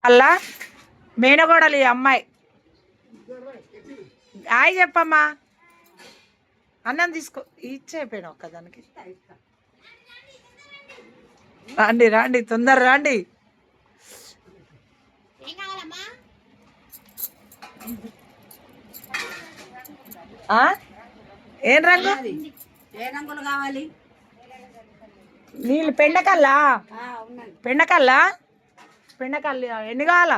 అలా మేనగోడలు ఈ అమ్మాయి. హాయ్ చెప్పమ్మా. అన్నం తీసుకో ఇచ్చేపోయినా ఒక్కదానికి. రాండి రాండి తొందర రాండి. ఏం రంగు? ఏ రంగులు కావాలి? నీళ్ళు పెండకల్లా. పెండకల్లా పెండకల్లి ఎన్ని కావాలా?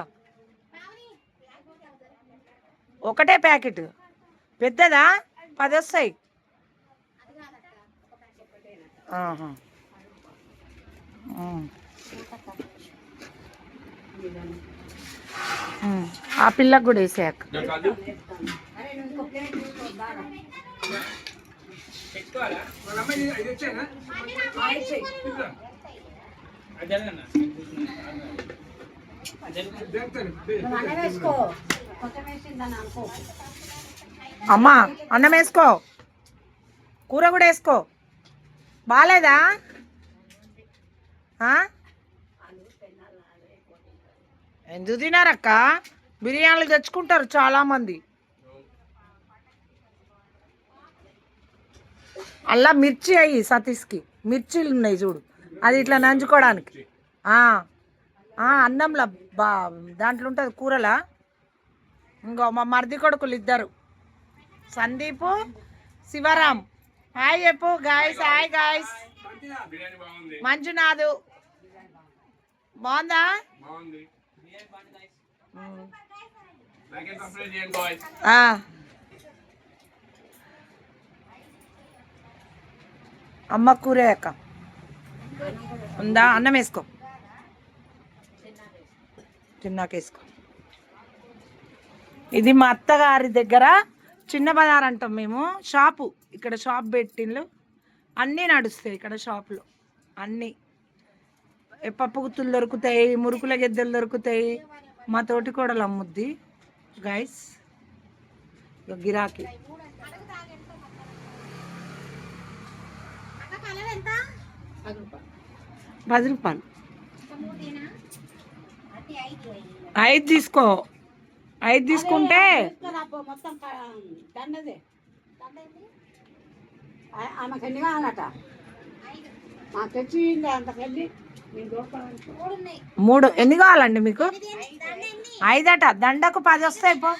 ఒకటే ప్యాకెట్ పెద్దదా? 10 వస్తాయి. ఆ పిల్లకు కూడా వేసాక అమ్మా అన్నం వేసుకో, కూర కూడా వేసుకో. బాగాలేదా? ఎందుకు తినారక్క? బిర్యానీలు తెచ్చుకుంటారు చాలామంది. అలా మిర్చి అయ్యి సతీష్కి మిర్చీలు ఉన్నాయి చూడు, అది ఇట్లా నంచుకోవడానికి. అన్నంలో దాంట్లో ఉంటుంది కూరలా. ఇంకో మా మర్ది కొడుకులు ఇద్దరు, సందీపు శివరాం. హాయ్ చెప్పు గాయస్. Hi guys. మంజునాథు బాగుందా? అమ్మ కూర అక్క ఉందా? అన్నం వేసుకో, తిన్నాకేసుకో. ఇది మా అత్తగారి దగ్గర చిన్న బజార్ అంటాం మేము. షాపు ఇక్కడ షాప్ పెట్టిండ్లు, అన్నీ నడుస్తాయి ఇక్కడ షాపులో. అన్నీ పప్పు గుత్తులు దొరుకుతాయి, మురుకుల గెద్దెలు దొరుకుతాయి. మా తోటి కోడలు అమ్ముద్ది గైస్. గిరాకీ 10 రూపాయలు. 5 తీసుకో. 5 తీసుకుంటే ఆమెకు ఎన్ని కావాలట? తెచ్చి అంతకెళ్ళి 3. ఎన్ని కావాలండి మీకు? 5 అట. దండకు 10 వస్తాయి. పో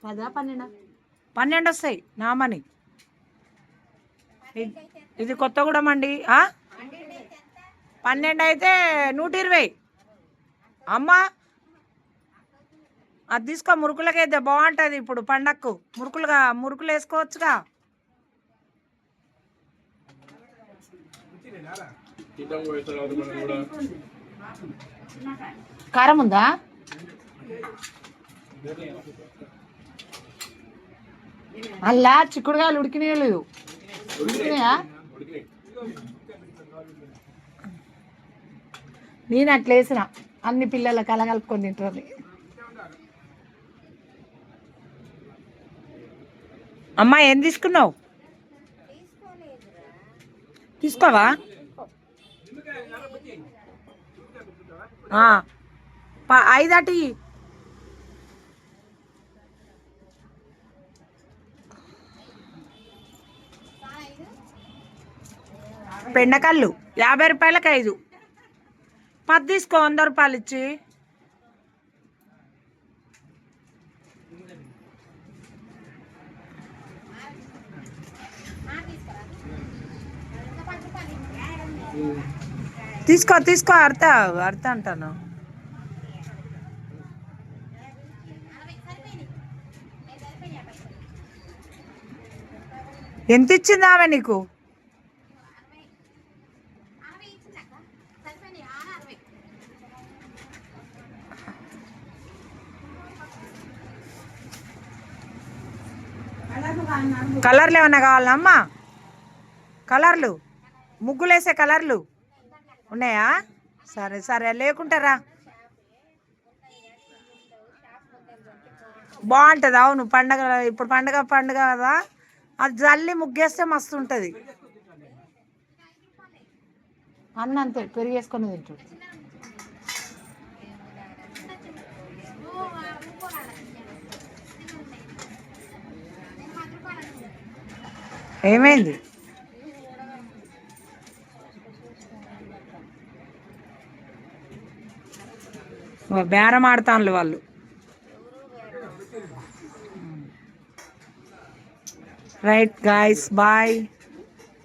10 12 వస్తాయి నామని. ఇది కొత్తగూడెం అండి. 12 అయితే 120. అమ్మా అది తీసుకో, మురుకులకైతే బాగుంటుంది ఇప్పుడు పండక్కు. మురుకులు వేసుకోవచ్చుగా. కారం ఉందా? అలా చిక్కుడుకాయలు ఉడికినాయలేదు. ఉడికినాయా? నేను అట్లా వేసిన అన్ని పిల్లలు కలగలుపుకొని తింటుంది. అమ్మా ఏం తీసుకున్నావు? తీసుకోవా? ఐదటి. బెండకాయలు 50 రూపాయలకు 5. 10 తీసుకో, 100 రూపాయలు ఇచ్చి. తీసుకో అర్థ అంటాను. ఎంత ఇచ్చింది ఆమె నీకు? కలర్లు ఏమన్నా కావాలా అమ్మా? కలర్లు ముగ్గులు వేసే కలర్లు ఉన్నాయా? సరే లేకుంటారా? బాగుంటుంది. అవును పండగ, ఇప్పుడు పండగ కదా, అది జల్లి ముగ్గేస్తే మస్తు ఉంటుంది. అన్నంతే పెరిగేసుకొని తింటాడు. ఏమైంది? బేరం ఆడతానులు వాళ్ళు. Right guys, bye.